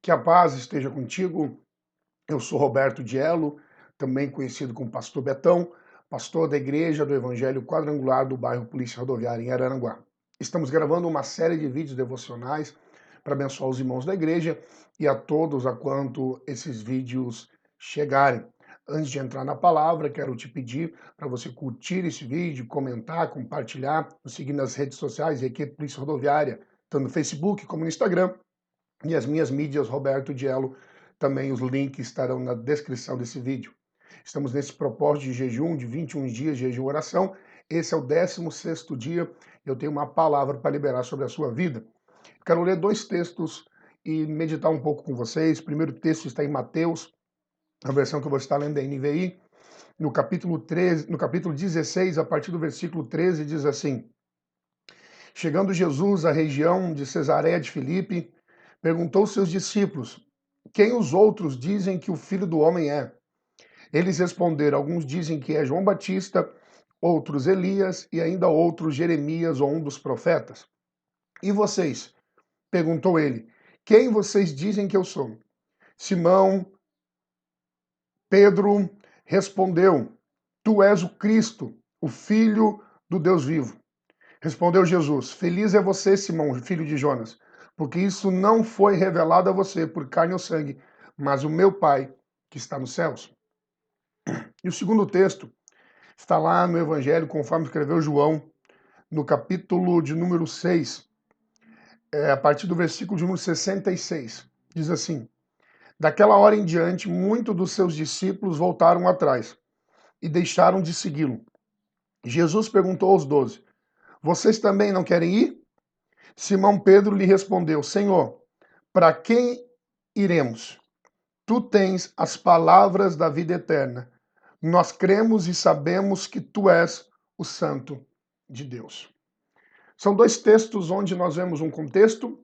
Que a paz esteja contigo. Eu sou Roberto Diello, também conhecido como Pastor Betão, pastor da Igreja do Evangelho Quadrangular do bairro Polícia Rodoviária em Araranguá. Estamos gravando uma série de vídeos devocionais para abençoar os irmãos da igreja e a todos a quanto esses vídeos chegarem. Antes de entrar na palavra, quero te pedir para você curtir esse vídeo, comentar, compartilhar, nos seguir nas redes sociais, Equipe Polícia Rodoviária, tanto no Facebook como no Instagram. E as minhas mídias, Roberto Diello, também os links estarão na descrição desse vídeo. Estamos nesse propósito de jejum, de 21 dias de jejum e oração. Esse é o 16º dia. Eu tenho uma palavra para liberar sobre a sua vida. Quero ler dois textos e meditar um pouco com vocês. O primeiro texto está em Mateus, a versão que eu vou estar lendo é NVI, no capítulo 13, no capítulo 16, a partir do versículo 13, diz assim: Chegando Jesus à região de Cesareia de Filipe, perguntou aos seus discípulos: Quem os outros dizem que o Filho do Homem é? Eles responderam: Alguns dizem que é João Batista, outros Elias e ainda outros Jeremias ou um dos profetas. E vocês? Perguntou ele: Quem vocês dizem que eu sou? Simão Pedro respondeu: Tu és o Cristo, o Filho do Deus vivo. Respondeu Jesus: Feliz é você, Simão, filho de Jonas, porque isso não foi revelado a você por carne ou sangue, mas o meu Pai que está nos céus. E o segundo texto está lá no Evangelho, conforme escreveu João, no capítulo de número 6, a partir do versículo de número 66. Diz assim: Daquela hora em diante, muitos dos seus discípulos voltaram atrás e deixaram de segui-lo. Jesus perguntou aos 12: Vocês também não querem ir? Simão Pedro lhe respondeu: Senhor, para quem iremos? Tu tens as palavras da vida eterna. Nós cremos e sabemos que tu és o Santo de Deus. São dois textos onde nós vemos um contexto,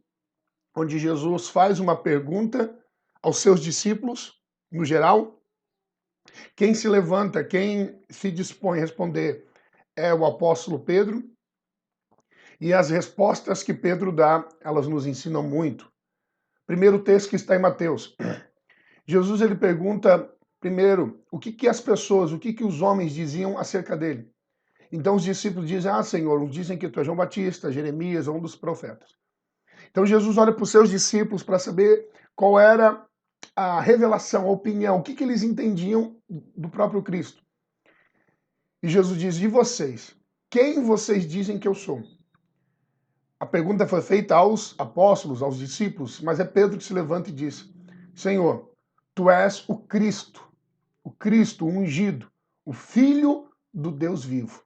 onde Jesus faz uma pergunta aos seus discípulos, no geral. Quem se levanta, quem se dispõe a responder é o apóstolo Pedro. E as respostas que Pedro dá, elas nos ensinam muito. Primeiro texto que está em Mateus. Jesus ele pergunta primeiro o que as pessoas, o que os homens diziam acerca dele. Então os discípulos dizem: Senhor, uns dizem que tu és João Batista, Jeremias ou um dos profetas. Então Jesus olha para os seus discípulos para saber qual era a revelação, a opinião, o que eles entendiam do próprio Cristo. E Jesus diz: E vocês? Quem vocês dizem que eu sou? A pergunta foi feita aos apóstolos, aos discípulos, mas é Pedro que se levanta e diz: Senhor, tu és o Cristo, o ungido, o Filho do Deus vivo.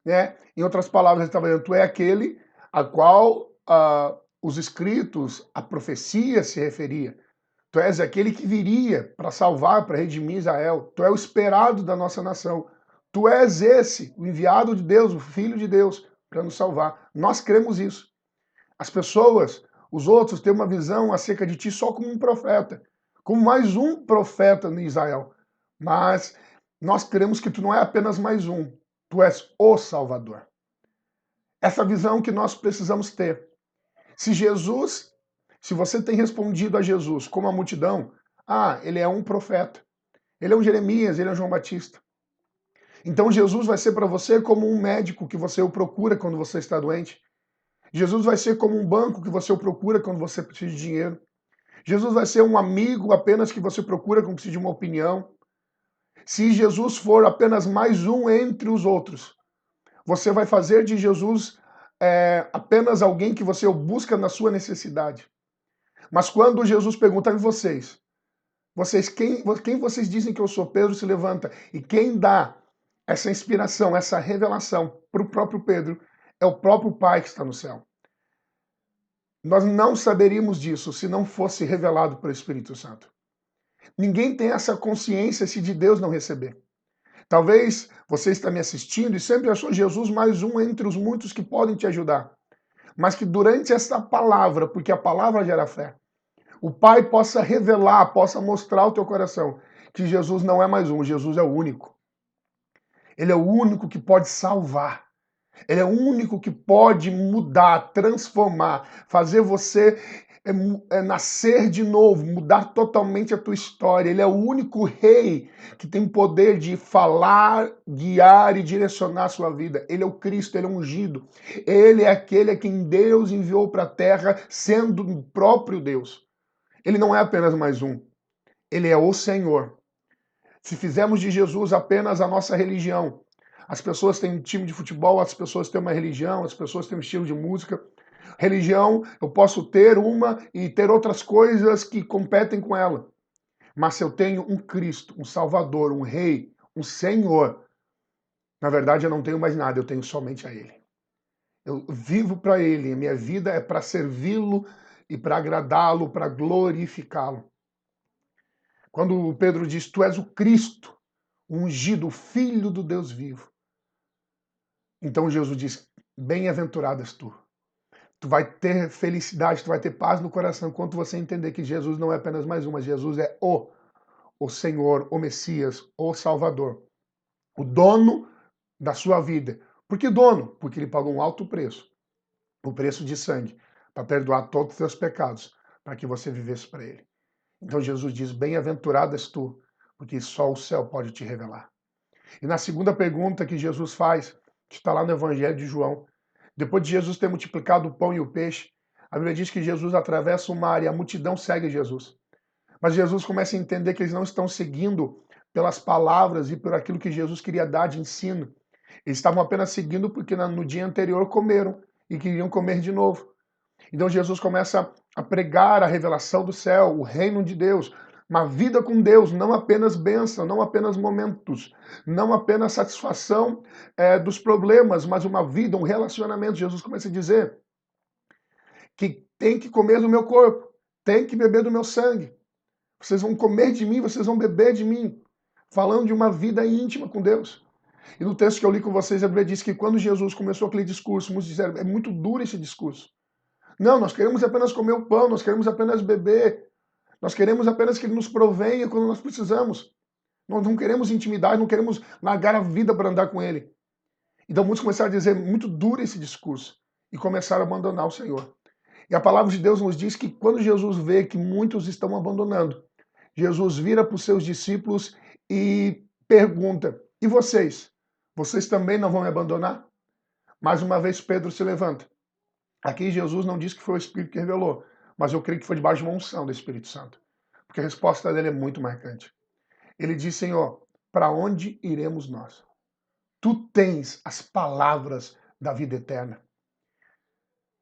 Né? Em outras palavras, ele estava dizendo: tu é aquele a qual os escritos, a profecia se referia. Tu és aquele que viria para salvar, para redimir Israel. Tu és o esperado da nossa nação. Tu és esse, o enviado de Deus, o Filho de Deus, para nos salvar. Nós cremos isso. As pessoas, os outros, têm uma visão acerca de ti só como um profeta, como mais um profeta em Israel. Mas nós cremos que tu não é apenas mais um, tu és o Salvador. Essa visão que nós precisamos ter. Se você tem respondido a Jesus como a multidão, ele é um profeta, ele é um Jeremias, ele é um João Batista. Então Jesus vai ser para você como um médico que você o procura quando você está doente. Jesus vai ser como um banco que você o procura quando você precisa de dinheiro. Jesus vai ser um amigo apenas que você procura quando precisa de uma opinião. Se Jesus for apenas mais um entre os outros, você vai fazer de Jesus apenas alguém que você busca na sua necessidade. Mas quando Jesus pergunta a vocês quem vocês dizem que eu sou? Pedro se levanta. E quem dá essa inspiração, essa revelação para o próprio Pedro é o próprio Pai que está no céu. Nós não saberíamos disso se não fosse revelado pelo Espírito Santo. Ninguém tem essa consciência se de Deus não receber. Talvez você está me assistindo e sempre achou Jesus mais um entre os muitos que podem te ajudar. Mas que durante esta palavra, porque a palavra gera fé, o Pai possa revelar, possa mostrar ao teu coração que Jesus não é mais um, Jesus é o único. Ele é o único que pode salvar. Ele é o único que pode mudar, transformar, fazer você é nascer de novo, mudar totalmente a tua história. Ele é o único rei que tem poder de falar, guiar e direcionar a sua vida. Ele é o Cristo, ele é o ungido. Ele é aquele a quem Deus enviou para a terra, sendo o próprio Deus. Ele não é apenas mais um, ele é o Senhor. Se fizermos de Jesus apenas a nossa religião, as pessoas têm um time de futebol, as pessoas têm uma religião, as pessoas têm um estilo de música. Religião, eu posso ter uma e ter outras coisas que competem com ela. Mas se eu tenho um Cristo, um Salvador, um Rei, um Senhor, na verdade eu não tenho mais nada, eu tenho somente a Ele. Eu vivo para Ele, a minha vida é para servi-lo e para agradá-lo, para glorificá-lo. Quando Pedro diz, tu és o Cristo, o ungido, o Filho do Deus vivo. Então Jesus diz, bem-aventurado és tu. Tu vai ter felicidade, tu vai ter paz no coração quando você entender que Jesus não é apenas mais um, mas Jesus é o Senhor, o Messias, o Salvador, o dono da sua vida. Por que dono? Porque ele pagou um alto preço, o preço de sangue, para perdoar todos os seus pecados, para que você vivesse para ele. Então Jesus diz, bem-aventurado és tu, porque só o céu pode te revelar. E na segunda pergunta que Jesus faz, que está lá no Evangelho de João, depois de Jesus ter multiplicado o pão e o peixe, a Bíblia diz que Jesus atravessa o mar e a multidão segue Jesus. Mas Jesus começa a entender que eles não estão seguindo pelas palavras e por aquilo que Jesus queria dar de ensino. Eles estavam apenas seguindo porque no dia anterior comeram e queriam comer de novo. Então Jesus começa a pregar a revelação do céu, o reino de Deus, uma vida com Deus, não apenas bênção, não apenas momentos, não apenas satisfação dos problemas, mas uma vida, um relacionamento. Jesus começa a dizer que tem que comer do meu corpo, tem que beber do meu sangue. Vocês vão comer de mim, vocês vão beber de mim. Falando de uma vida íntima com Deus. E no texto que eu li com vocês, a Bíblia diz que quando Jesus começou aquele discurso, muitos disseram, é muito duro esse discurso. Não, nós queremos apenas comer o pão, nós queremos apenas beber. Nós queremos apenas que Ele nos provenha quando nós precisamos. Nós não queremos intimidade, não queremos largar a vida para andar com Ele. Então muitos começaram a dizer, muito duro esse discurso. E começaram a abandonar o Senhor. E a palavra de Deus nos diz que quando Jesus vê que muitos estão abandonando, Jesus vira para os seus discípulos e pergunta, e vocês? Vocês também não vão me abandonar? Mais uma vez Pedro se levanta. Aqui Jesus não diz que foi o Espírito que revelou, mas eu creio que foi debaixo de uma unção do Espírito Santo. Porque a resposta dele é muito marcante. Ele diz, Senhor, para onde iremos nós? Tu tens as palavras da vida eterna.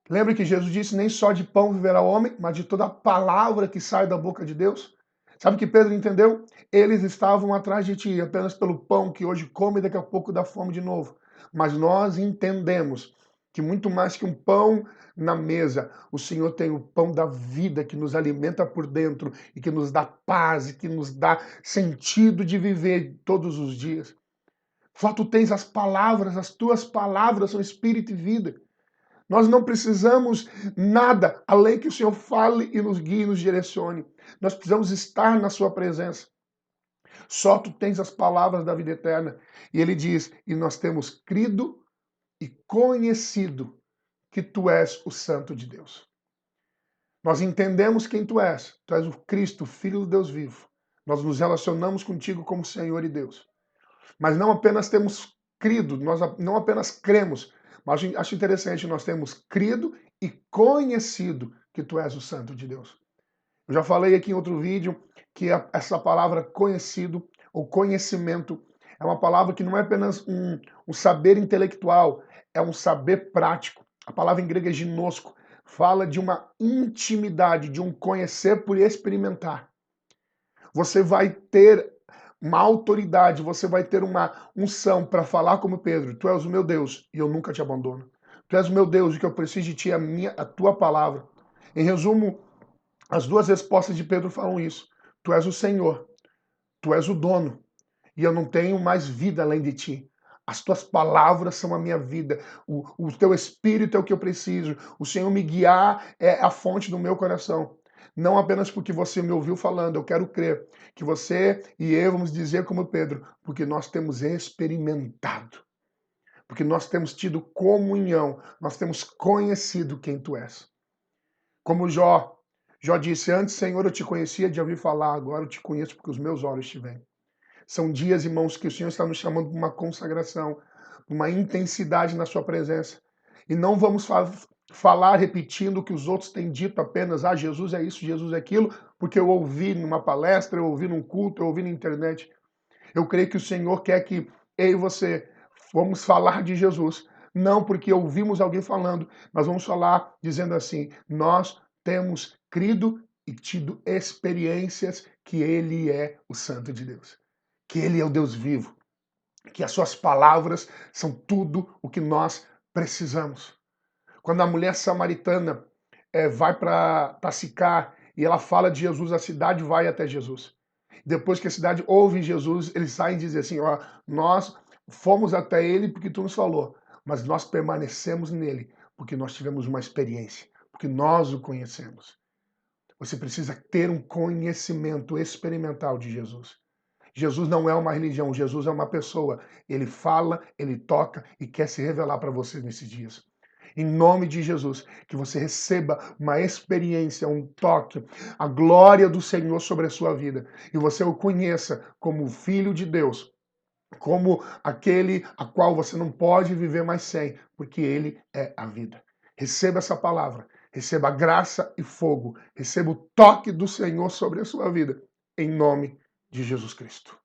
Lembra que Jesus disse, nem só de pão viverá o homem, mas de toda a palavra que sai da boca de Deus? Sabe o que Pedro entendeu? Eles estavam atrás de ti apenas pelo pão que hoje come e daqui a pouco dá fome de novo. Mas nós entendemos que muito mais que um pão na mesa, o Senhor tem o pão da vida que nos alimenta por dentro e que nos dá paz e que nos dá sentido de viver todos os dias. Só tu tens as palavras, as tuas palavras são espírito e vida. Nós não precisamos nada além que o Senhor fale e nos guie e nos direcione. Nós precisamos estar na sua presença. Só tu tens as palavras da vida eterna. E ele diz, e nós temos crido e conhecido que tu és o Santo de Deus. Nós entendemos quem tu és. Tu és o Cristo, Filho do Deus vivo. Nós nos relacionamos contigo como Senhor e Deus. Mas não apenas temos crido, nós não apenas cremos, mas acho interessante, nós temos crido e conhecido que tu és o Santo de Deus. Eu já falei aqui em outro vídeo que essa palavra conhecido ou conhecimento é uma palavra que não é apenas um saber intelectual, é um saber prático. A palavra em grego é ginosco, fala de uma intimidade, de um conhecer por experimentar. Você vai ter uma autoridade, você vai ter uma unção para falar como Pedro. Tu és o meu Deus e eu nunca te abandono. Tu és o meu Deus e que eu preciso de ti, a tua palavra. Em resumo, as duas respostas de Pedro falam isso. Tu és o Senhor, tu és o dono e eu não tenho mais vida além de ti. As tuas palavras são a minha vida. O teu espírito é o que eu preciso. O Senhor me guiar é a fonte do meu coração. Não apenas porque você me ouviu falando, eu quero crer que você e eu vamos dizer como Pedro, porque nós temos experimentado, porque nós temos tido comunhão, nós temos conhecido quem tu és. Como Jó, Jó disse, antes, Senhor, eu te conhecia de ouvir falar, agora eu te conheço porque os meus olhos te veem. São dias, irmãos, que o Senhor está nos chamando para uma consagração, uma intensidade na sua presença. E não vamos falar repetindo o que os outros têm dito apenas, Jesus é isso, Jesus é aquilo, porque eu ouvi numa palestra, eu ouvi num culto, eu ouvi na internet. Eu creio que o Senhor quer que eu e você vamos falar de Jesus, não porque ouvimos alguém falando, mas vamos falar dizendo assim: nós temos crido e tido experiências que Ele é o Santo de Deus, que Ele é o Deus vivo, que as suas palavras são tudo o que nós precisamos. Quando a mulher samaritana vai para Sicar e ela fala de Jesus, a cidade vai até Jesus. Depois que a cidade ouve Jesus, eles saem e dizem assim, ó, nós fomos até ele porque tu nos falou, mas nós permanecemos nele porque nós tivemos uma experiência, porque nós o conhecemos. Você precisa ter um conhecimento experimental de Jesus. Jesus não é uma religião, Jesus é uma pessoa. Ele fala, ele toca e quer se revelar para você nesses dias. Em nome de Jesus, que você receba uma experiência, um toque, a glória do Senhor sobre a sua vida. E você o conheça como Filho de Deus, como aquele a qual você não pode viver mais sem, porque ele é a vida. Receba essa palavra, receba graça e fogo, receba o toque do Senhor sobre a sua vida, em nome de Jesus Cristo.